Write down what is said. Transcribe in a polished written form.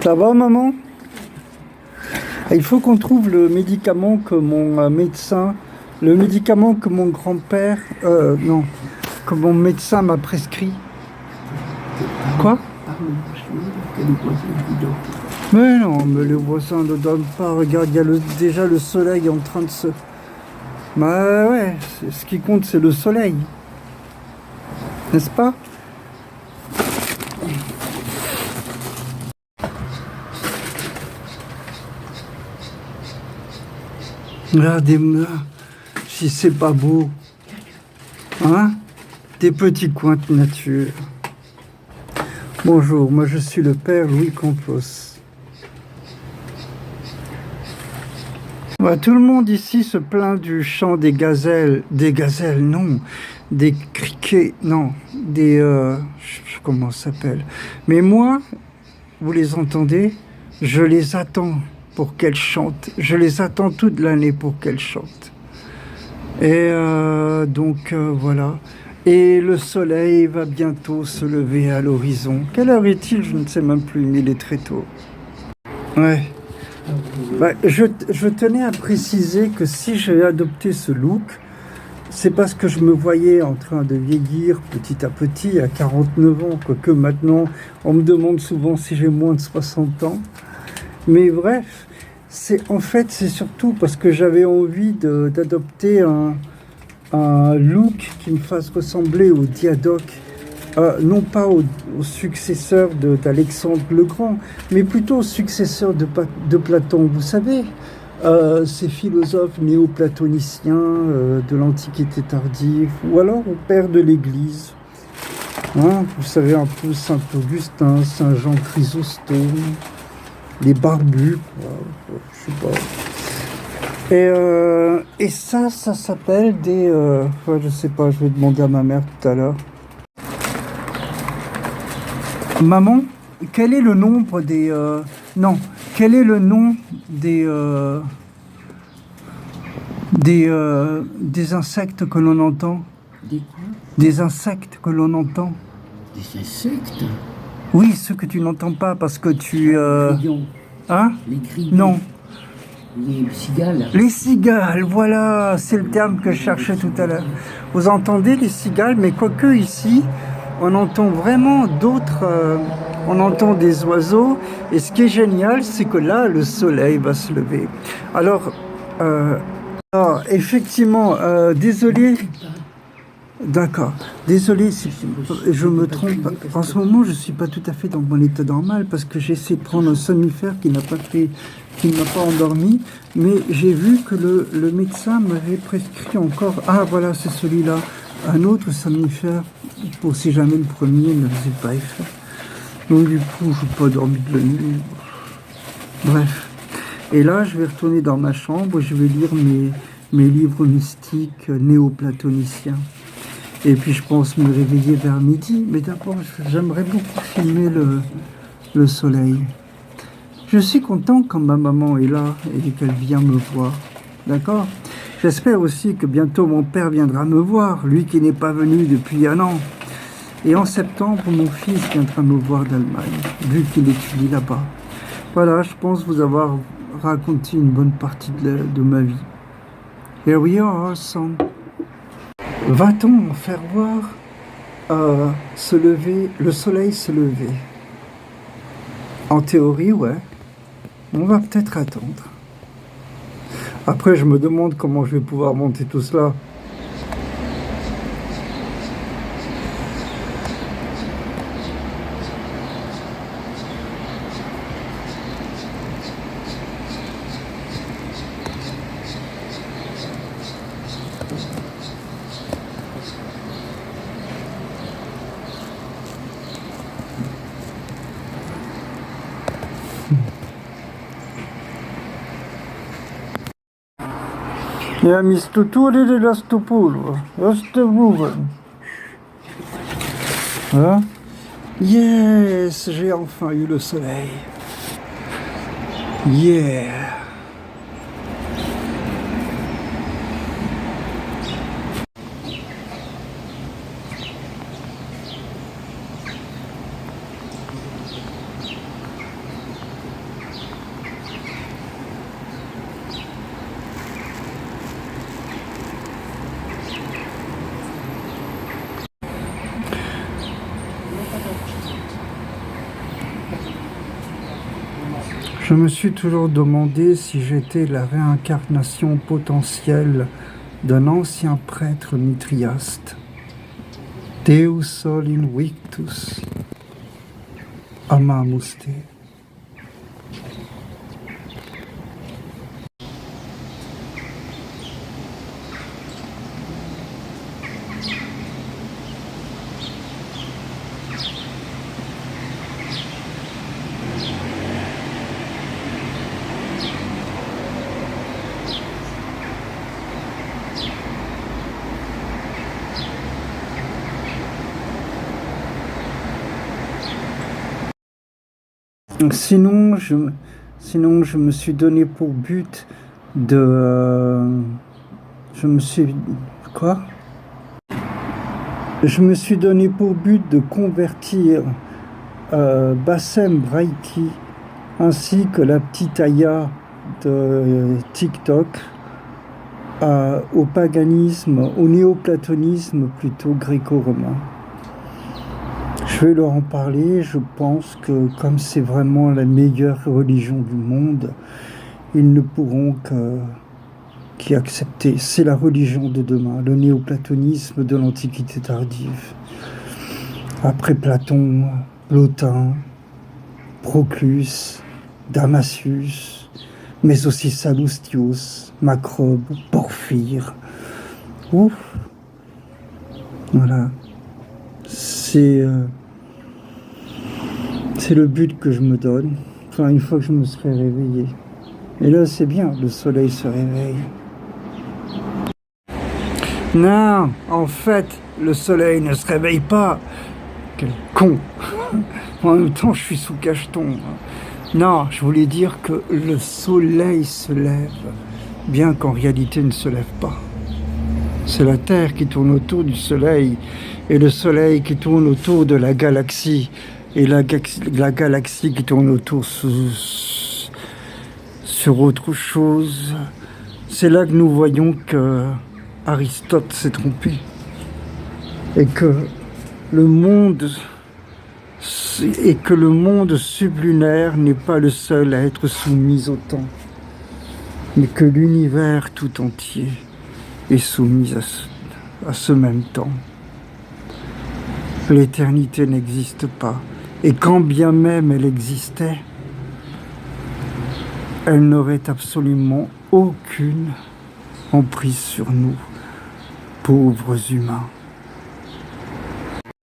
Ça va, maman? Il faut qu'on trouve le médicament que mon médecin, le médicament que mon grand-père, non, que mon médecin m'a prescrit. Quoi? Mais non, mais les voisins ne donnent pas. Regarde, il y a déjà le soleil en train de se... Bah ouais, ce qui compte, c'est le soleil. N'est-ce pas? Regardez-moi, si c'est pas beau. Hein? Des petits coins de nature. Bonjour, moi je suis le père Louis Campos. Bah, tout le monde ici se plaint du chant des gazelles. Des gazelles, non. Des criquets, non. Des... je sais plus comment ça s'appelle. Mais moi, vous les entendez? Je les attends pour qu'elles chantent. Je les attends toute l'année pour qu'elles chantent. Et donc, voilà. Et le soleil va bientôt se lever à l'horizon. Quelle heure est-il? Je ne sais même plus, mais il est très tôt. Ouais. Bah, je tenais à préciser que si j'ai adopté ce look, c'est parce que je me voyais en train de vieillir petit à petit à 49 ans, quoique maintenant on me demande souvent si j'ai moins de 60 ans. Mais bref, c'est surtout parce que j'avais envie d'adopter un look qui me fasse ressembler au Diadoque. Non pas au successeur d'Alexandre le Grand, mais plutôt au successeur de Platon. Vous savez, ces philosophes néo-platoniciens de l'Antiquité tardive, ou alors au père de l'Église. Hein, vous savez, un peu Saint-Augustin, Saint-Jean Chrysostome, les barbus, je sais pas. Et ça s'appelle des... je sais pas, je vais demander à ma mère tout à l'heure. Maman, quel est le nombre des... non, quel est le nom des insectes que l'on entend? Des quoi? Des insectes que l'on entend? Des insectes? Oui, ceux que tu n'entends pas parce que tu... Les grillons. Hein? Les grillons. Non. Les cigales. Les cigales, voilà, c'est le terme que je cherchais tout à l'heure. Vous entendez les cigales, mais quoique ici, on entend vraiment d'autres... on entend des oiseaux, et ce qui est génial, c'est que là, le soleil va se lever. Alors effectivement, désolé... D'accord. Désolé si je me trompe. En ce moment, je ne suis pas tout à fait dans mon état normal parce que j'essaie de prendre un somnifère qui ne m'a pas endormi. Mais j'ai vu que le médecin m'avait prescrit encore... Ah, voilà, c'est celui-là. Un autre somnifère pour si jamais le premier ne faisait pas effet. Donc du coup, je n'ai pas dormi de la nuit. Bref. Et là, je vais retourner dans ma chambre. Je vais lire mes livres mystiques néo-platoniciens. Et puis je pense me réveiller vers midi. Mais d'abord, j'aimerais beaucoup filmer le soleil. Je suis content quand ma maman est là et qu'elle vient me voir. D'accord? J'espère aussi que bientôt mon père viendra me voir, lui qui n'est pas venu depuis 1 an. Et en septembre, mon fils viendra me voir d'Allemagne, vu qu'il étudie là-bas. Voilà, je pense vous avoir raconté une bonne partie de ma vie. Here we are, son. Va-t-on faire voir le soleil se lever? En théorie, ouais. On va peut-être attendre. Après, je me demande comment je vais pouvoir monter tout cela. Ja, misto tuuri de lasto pulvo. Lasto moving. Hein? Yes, j'ai enfin eu le soleil. Yeah. Je me suis toujours demandé si j'étais la réincarnation potentielle d'un ancien prêtre mitriaste. Deus sol invictus, amamuste. Sinon, je me suis donné pour but de... je me suis... Quoi? Je me suis donné pour but de convertir Bassem Braiki ainsi que la petite Aya de TikTok au paganisme, au néoplatonisme plutôt gréco-romain. Je vais leur en parler. Je pense que comme c'est vraiment la meilleure religion du monde, ils ne pourront qu'y accepter. C'est la religion de demain, le néoplatonisme de l'Antiquité tardive. Après Platon, Plotin, Proclus, Damasius, mais aussi Sallustius, Macrobe, Porphyre. Ouf. Voilà. C'est le but que je me donne, enfin une fois que je me serai réveillé. Et là c'est bien, le soleil se réveille. Non, en fait, le soleil ne se réveille pas. Quel con. En même temps, je suis sous cacheton. Non, je voulais dire que le soleil se lève, bien qu'en réalité il ne se lève pas. C'est la Terre qui tourne autour du soleil, et le soleil qui tourne autour de la galaxie, et la galaxie qui tourne autour sur autre chose. C'est là que nous voyons que Aristote s'est trompé, et que le monde sublunaire n'est pas le seul à être soumis au temps, mais que l'univers tout entier est soumis à ce même temps. L'éternité n'existe pas, et quand bien même elle existait, elle n'aurait absolument aucune emprise sur nous, pauvres humains.